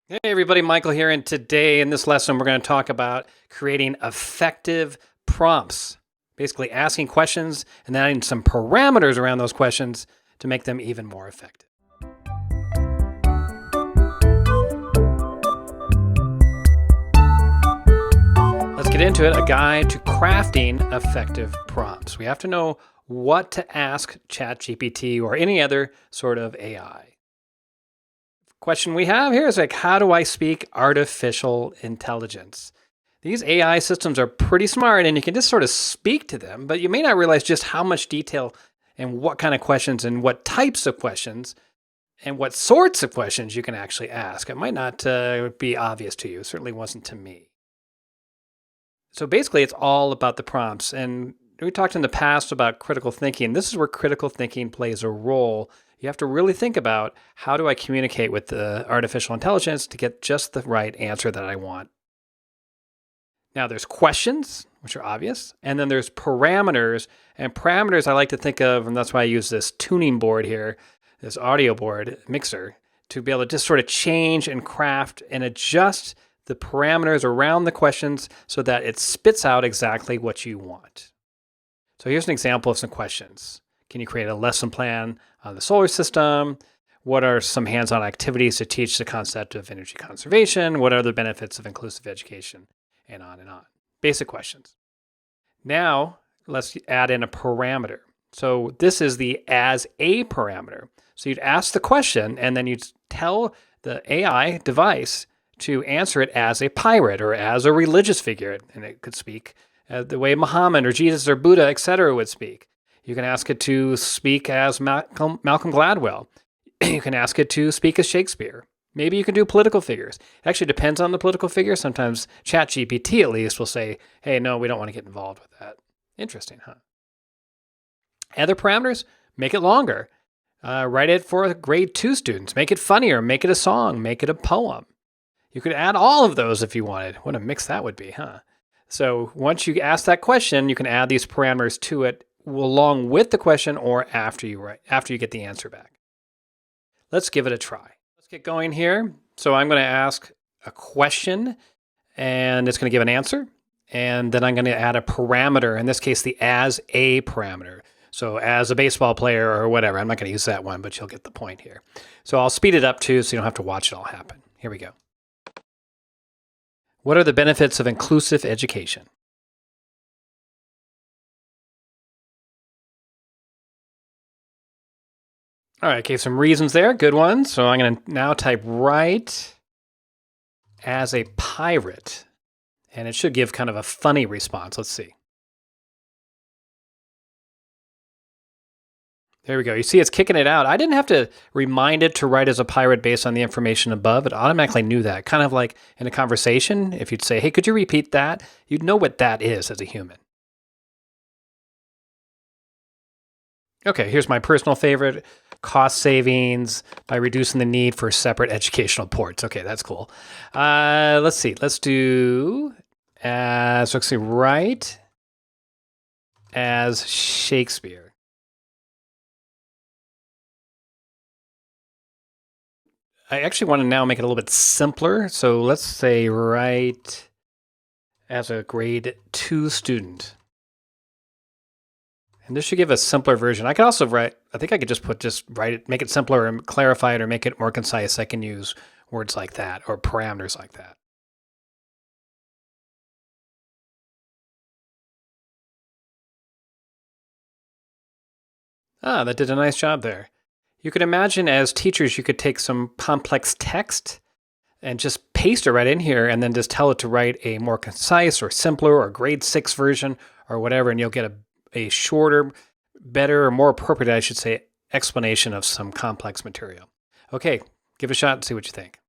Hey everybody, Michael here, and today in this lesson we're going to talk about creating effective prompts. Basically asking questions and then adding some parameters around those questions to make them even more effective. Let's get into it. A guide to crafting effective prompts. We have to know what to ask ChatGPT or any other sort of AI. Question we have here is like, how do I speak artificial intelligence? These AI systems are pretty smart and you can just sort of speak to them, but you may not realize just how much detail and what kind of questions and what types of questions and what sorts of questions you can actually ask. It might not be obvious to you. It certainly wasn't to me. So basically, it's all about the prompts. And we talked in the past about critical thinking. This is where critical thinking plays a role. You have to really think about, how do I communicate with the artificial intelligence to get just the right answer that I want? Now there's questions, which are obvious, and then there's parameters. And parameters I like to think of, and that's why I use this tuning board here, this audio board mixer, to be able to just sort of change and craft and adjust the parameters around the questions so that it spits out exactly what you want. So here's an example of some questions. Can you create a lesson plan on the solar system? What are some hands-on activities to teach the concept of energy conservation? What are the benefits of inclusive education? And on and on. Basic questions. Now, let's add in a parameter. So this is the as a parameter. So you'd ask the question and then you'd tell the AI device to answer it as a pirate or as a religious figure. And it could speak the way Muhammad or Jesus or Buddha, etc. would speak. You can ask it to speak as Malcolm Gladwell. You can ask it to speak as Shakespeare. Maybe you can do political figures. It actually depends on the political figure. Sometimes ChatGPT at least will say, hey, no, we don't want to get involved with that. Interesting, huh? Other parameters, make it longer. Write it for grade 2 students. Make it funnier. Make it a song. Make it a poem. You could add all of those if you wanted. What a mix that would be, huh? So once you ask that question, you can add these parameters to it along with the question or after you get the answer back. Let's give it a try. Let's get going here. So I'm going to ask a question and it's going to give an answer. And then I'm going to add a parameter, in this case, the as a parameter. So as a baseball player or whatever, I'm not going to use that one, but you'll get the point here. So I'll speed it up too so you don't have to watch it all happen. Here we go. What are the benefits of inclusive education? All right, okay, some reasons there, good ones. So I'm going to now type write as a pirate, and it should give kind of a funny response. Let's see. There we go. You see it's kicking it out. I didn't have to remind it to write as a pirate based on the information above. It automatically knew that. Kind of like in a conversation, if you'd say, hey, could you repeat that? You'd know what that is as a human. Okay, here's my personal favorite. Cost savings by reducing the need for separate educational ports. Okay, that's cool. Let's see. Let's do write as Shakespeare. I actually want to now make it a little bit simpler. So let's say write as a grade 2 student. And this should give a simpler version. I could also write, I think I could just write it, make it simpler and clarify it or make it more concise. I can use words like that or parameters like that. Ah, that did a nice job there. You could imagine as teachers, you could take some complex text and just paste it right in here and then just tell it to write a more concise or simpler or grade 6 version or whatever, and you'll get a shorter, better, or more appropriate, I should say, explanation of some complex material. Okay, give it a shot and see what you think.